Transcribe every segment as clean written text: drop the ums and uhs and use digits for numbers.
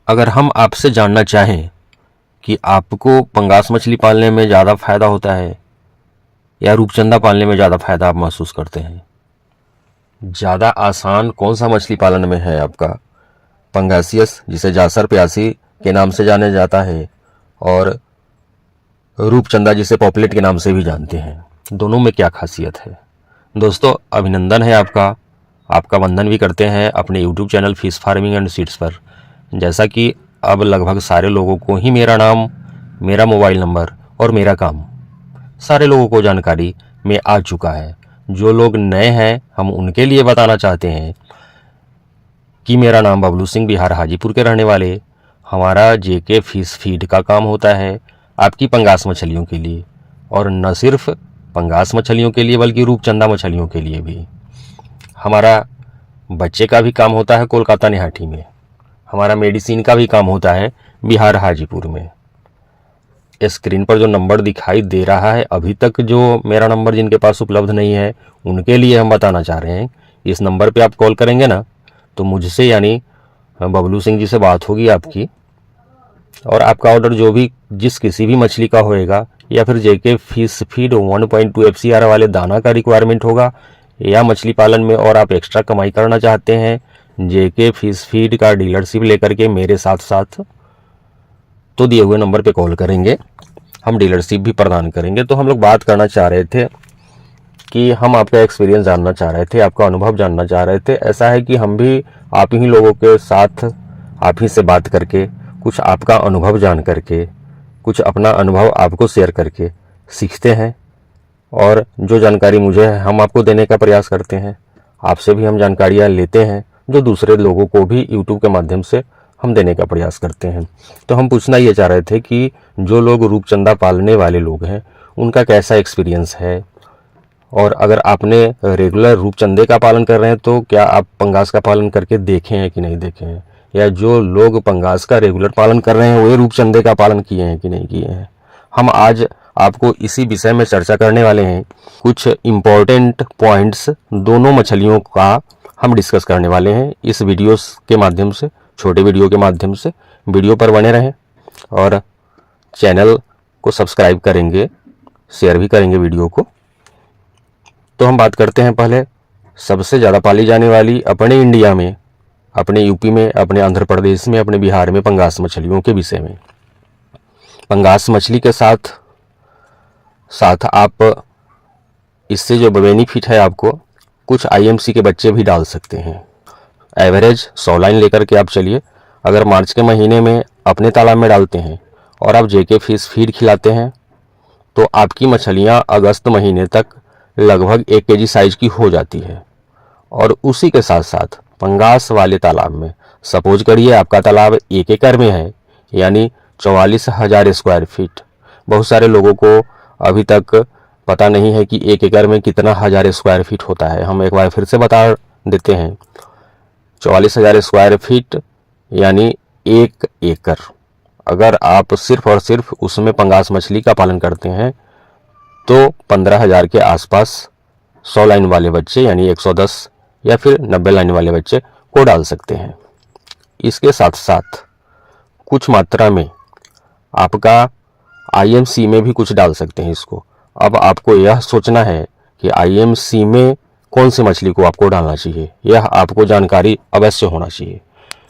अगर हम आपसे जानना चाहें कि आपको पंगास मछली पालने में ज़्यादा फायदा होता है या रूपचंदा पालने में ज़्यादा फायदा आप महसूस करते हैं, ज़्यादा आसान कौन सा मछली पालन में है आपका, पंगासियस जिसे जासर प्यासी के नाम से जाना जाता है और रूपचंदा जिसे पॉपलेट के नाम से भी जानते हैं, दोनों में क्या खासियत है। दोस्तों अभिनंदन है आपका वंदन भी करते हैं अपने YouTube channel fish farming and seeds पर। जैसा कि अब लगभग सारे लोगों को ही मेरा नाम, मेरा मोबाइल नंबर और मेरा काम सारे लोगों को जानकारी में आ चुका है। जो लोग नए हैं हम उनके लिए बताना चाहते हैं कि मेरा नाम बबलू सिंह, बिहार हाजीपुर के रहने वाले। हमारा जेके फिश फीड का काम होता है आपकी पंगास मछलियों के लिए, और न सिर्फ पंगास मछलियों के लिए बल्कि रूपचंदा मछलियों के लिए भी। हमारा बच्चे का भी काम होता है कोलकाता निहाटी में। हमारा मेडिसिन का भी काम होता है बिहार हाजीपुर में। स्क्रीन पर जो नंबर दिखाई दे रहा है, अभी तक जो मेरा नंबर जिनके पास उपलब्ध नहीं है उनके लिए हम बताना चाह रहे हैं। इस नंबर पे आप कॉल करेंगे ना तो मुझसे यानी बबलू सिंह जी से बात होगी आपकी, और आपका ऑर्डर जो भी जिस किसी भी मछली का होएगा, या फिर जेके फिश फीड 1.2 FCR वाले दाना का रिक्वायरमेंट होगा, या मछली पालन में और आप एक्स्ट्रा कमाई करना चाहते हैं जेके फिश फीड का डीलरशिप लेकर के मेरे साथ साथ, तो दिए हुए नंबर पे कॉल करेंगे, हम डीलरशिप भी प्रदान करेंगे। तो हम लोग बात करना चाह रहे थे कि हम आपका एक्सपीरियंस जानना चाह रहे थे, आपका अनुभव जानना चाह रहे थे। ऐसा है कि हम भी आप ही लोगों के साथ आप ही से बात करके, कुछ आपका अनुभव जान करके, कुछ अपना अनुभव आपको शेयर करके सीखते हैं, और जो जानकारी मुझे है हम आपको देने का प्रयास करते हैं। आपसे भी हम जानकारियाँ लेते हैं जो दूसरे लोगों को भी यूट्यूब के माध्यम से हम देने का प्रयास करते हैं। तो हम पूछना ये चाह रहे थे कि जो लोग रूपचंदा पालने वाले लोग हैं उनका कैसा एक्सपीरियंस है, और अगर आपने रेगुलर रूपचंदे का पालन कर रहे हैं तो क्या आप पंगास का पालन करके देखे हैं कि नहीं देखे हैं, या जो लोग पंगास का रेगुलर पालन कर रहे हैं वो रूपचंदे का पालन किए हैं कि नहीं किए हैं। हम आज आपको इसी विषय में चर्चा करने वाले हैं। कुछ इम्पोर्टेंट पॉइंट्स दोनों मछलियों का हम डिस्कस करने वाले हैं इस वीडियो के माध्यम से, छोटे वीडियो के माध्यम से। वीडियो पर बने रहें और चैनल को सब्सक्राइब करेंगे, शेयर भी करेंगे वीडियो को। तो हम बात करते हैं पहले सबसे ज़्यादा पाली जाने वाली अपने इंडिया में, अपने यूपी में, अपने आंध्र प्रदेश में, अपने बिहार में पंगास मछलियों के विषय में। पंगास मछली के साथ साथ आप इससे जो बेनिफिट है, आपको कुछ IMC के बच्चे भी डाल सकते हैं। एवरेज 100 लाइन लेकर के आप चलिए। अगर मार्च के महीने में अपने तालाब में डालते हैं और आप जेके फिश फीड खिलाते हैं तो आपकी मछलियां अगस्त महीने तक लगभग 1 kg साइज की हो जाती है। और उसी के साथ साथ पंगास वाले तालाब में, सपोज करिए आपका तालाब 1 एकड़ में है, यानी 44,000 स्क्वायर फीट। बहुत सारे लोगों को अभी तक पता नहीं है कि 1 एकड़ में कितना हज़ार स्क्वायर फीट होता है। हम एक बार फिर से बता देते हैं, 44,000 स्क्वायर फीट यानी 1 एकड़। अगर आप सिर्फ और सिर्फ उसमें पंगास मछली का पालन करते हैं तो 15,000 के आसपास 100 लाइन वाले बच्चे यानी 110 या फिर 90 लाइन वाले बच्चे को डाल सकते हैं। इसके साथ साथ कुछ मात्रा में आपका IMC में भी कुछ डाल सकते हैं इसको। अब आपको यह सोचना है कि IMC में कौन सी मछली को आपको डालना चाहिए, यह आपको जानकारी अवश्य होना चाहिए।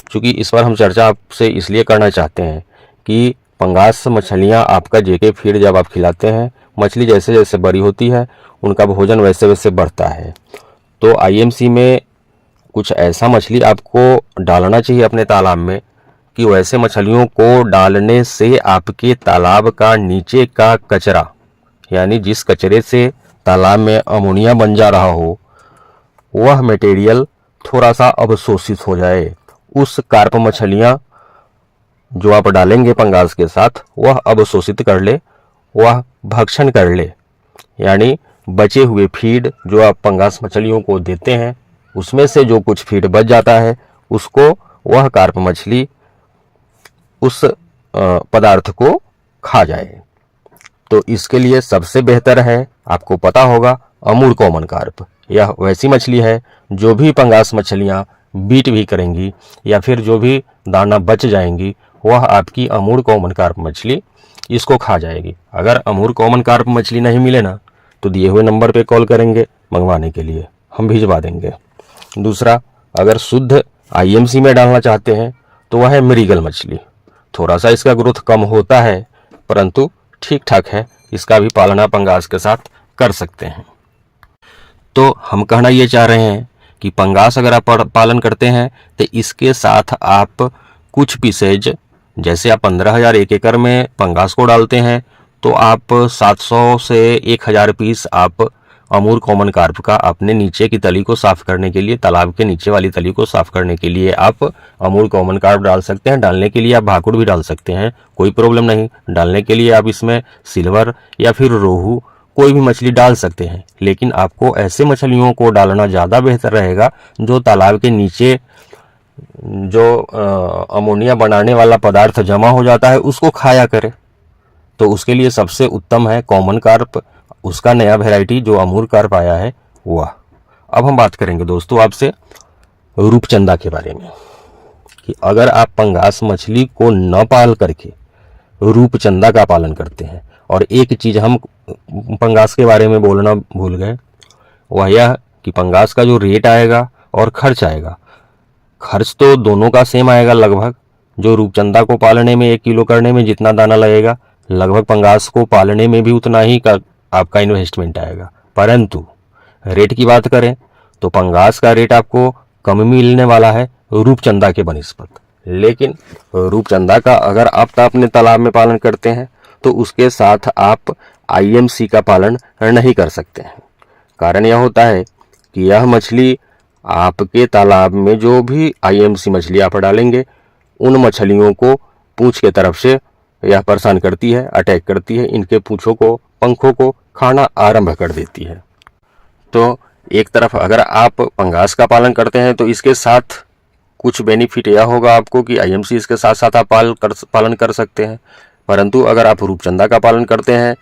क्योंकि इस पर हम चर्चा आपसे इसलिए करना चाहते हैं कि पंगास मछलियां आपका जेके फीड जब आप खिलाते हैं, मछली जैसे जैसे बड़ी होती है उनका भोजन वैसे वैसे बढ़ता है। तो IMC में कुछ ऐसा मछली आपको डालना चाहिए अपने तालाब में कि वैसे मछलियों को डालने से आपके तालाब का नीचे का कचरा, यानी जिस कचरे से तालाब में अमोनिया बन जा रहा हो, वह मटेरियल थोड़ा सा अवशोषित हो जाए। उस कार्प मछलियां जो आप डालेंगे पंगास के साथ वह अवशोषित कर ले, वह भक्षण कर ले, यानी बचे हुए फीड जो आप पंगास मछलियों को देते हैं उसमें से जो कुछ फीड बच जाता है उसको वह कार्प मछली उस पदार्थ को खा जाए। तो इसके लिए सबसे बेहतर है, आपको पता होगा, अमूर कॉमन कार्प। यह वैसी मछली है जो भी पंगास मछलियां बीट भी करेंगी या फिर जो भी दाना बच जाएंगी वह आपकी अमूर कॉमन कार्प मछली इसको खा जाएगी। अगर अमूर कॉमन कार्प मछली नहीं मिले ना तो दिए हुए नंबर पे कॉल करेंगे मंगवाने के लिए, हम भिजवा देंगे। दूसरा, अगर शुद्ध आईएमसी में डालना चाहते हैं तो वह है मृगल मछली। थोड़ा सा इसका ग्रोथ कम होता है परंतु ठीक ठाक है, इसका भी पालन आप पंगास के साथ कर सकते हैं। तो हम कहना ये चाह रहे हैं कि पंगास अगर आप पालन करते हैं तो इसके साथ आप कुछ पीसेज, जैसे आप 15,000 एक एकड़ में पंगास को डालते हैं तो आप 700 से 1,000 पीस आप अमूर कॉमन कार्प का अपने नीचे की तली को साफ करने के लिए, तालाब के नीचे वाली तली को साफ करने के लिए आप अमूर कॉमन कार्प डाल सकते हैं। डालने के लिए आप भाकुड़ भी डाल सकते हैं, कोई प्रॉब्लम नहीं। डालने के लिए आप इसमें सिल्वर या फिर रोहू कोई भी मछली डाल सकते हैं, लेकिन आपको ऐसे मछलियों को डालना ज़्यादा बेहतर रहेगा जो तालाब के नीचे जो अमोनिया बनाने वाला पदार्थ जमा हो जाता है उसको खाया करे। तो उसके लिए सबसे उत्तम है कॉमन कार्प, उसका नया वैरायटी जो अमूर कार्प आया है वह। अब हम बात करेंगे दोस्तों आपसे रूपचंदा के बारे में कि अगर आप पंगास मछली को न पाल करके रूपचंदा का पालन करते हैं। और एक चीज़ हम पंगास के बारे में बोलना भूल गए, वह यह कि पंगास का जो रेट आएगा और खर्च आएगा, खर्च तो दोनों का सेम आएगा लगभग। जो रूपचंदा को पालने में 1 किलो करने में जितना दाना लगेगा, लगभग पंगास को पालने में भी उतना ही का आपका इन्वेस्टमेंट आएगा। परंतु रेट की बात करें तो पंगास का रेट आपको कम मिलने वाला है रूपचंदा के बनिस्पत। लेकिन रूपचंदा का अगर आप अपने तालाब में पालन करते हैं तो उसके साथ आप आईएमसी का पालन नहीं कर सकते हैं। कारण यह होता है कि यह मछली आपके तालाब में जो भी आईएमसी मछली आप डालेंगे उन मछलियों को पूंछ के तरफ से यह परेशान करती है, अटैक करती है, इनके पूंछों को, पंखों को खाना आरंभ कर देती है। तो एक तरफ अगर आप पंगास का पालन करते हैं तो इसके साथ कुछ बेनिफिट यह होगा आपको कि आईएमसी इसके साथ साथ आप पालन कर सकते हैं। परंतु अगर आप रूपचंदा का पालन करते हैं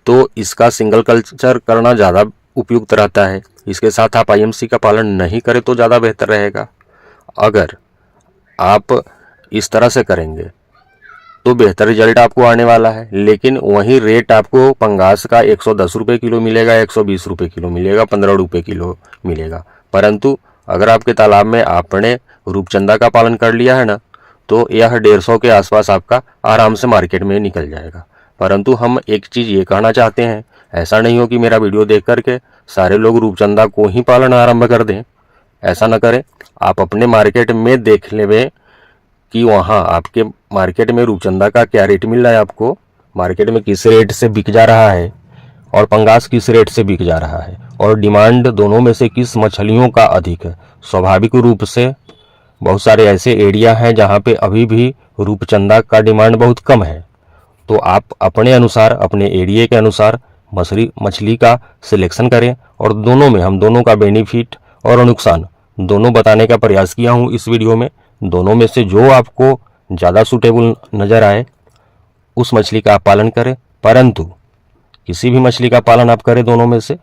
तो इसका सिंगल कल्चर करना ज़्यादा उपयुक्त रहता है। इसके साथ आप आईएमसी का पालन नहीं करें तो ज़्यादा बेहतर रहेगा। अगर आप इस तरह से करेंगे तो बेहतर रिजल्ट आपको आने वाला है। लेकिन वही रेट आपको पंगास का 110 रुपये किलो मिलेगा, 120 रुपये किलो मिलेगा, 15 रुपये किलो मिलेगा। परंतु अगर आपके तालाब में आपने रूपचंदा का पालन कर लिया है ना तो यह 150 के आसपास आपका आराम से मार्केट में निकल जाएगा। परंतु हम एक चीज़ ये कहना चाहते हैं, ऐसा नहीं हो कि मेरा वीडियो देख करके सारे लोग रूपचंदा को ही पालन आरंभ कर दें। ऐसा न करें। आप अपने मार्केट में देख लें कि वहाँ आपके मार्केट में रूपचंदा का क्या रेट मिल रहा है, आपको मार्केट में किस रेट से बिक जा रहा है और पंगास किस रेट से बिक जा रहा है, और डिमांड दोनों में से किस मछलियों का अधिक है। स्वाभाविक रूप से बहुत सारे ऐसे एरिया हैं जहाँ पे अभी भी रूपचंदा का डिमांड बहुत कम है। तो आप अपने अनुसार, अपने एरिया के अनुसार मछली का सिलेक्शन करें और दोनों में हम दोनों का बेनिफिट और नुकसान दोनों बताने का प्रयास किया हूँ इस वीडियो में। दोनों में से जो आपको ज़्यादा सूटेबल नज़र आए उस मछली का आप पालन करें। परंतु किसी भी मछली का पालन आप करें दोनों में से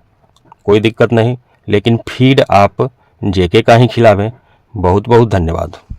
कोई दिक्कत नहीं, लेकिन फीड आप जेके का ही खिलावें। बहुत बहुत धन्यवाद।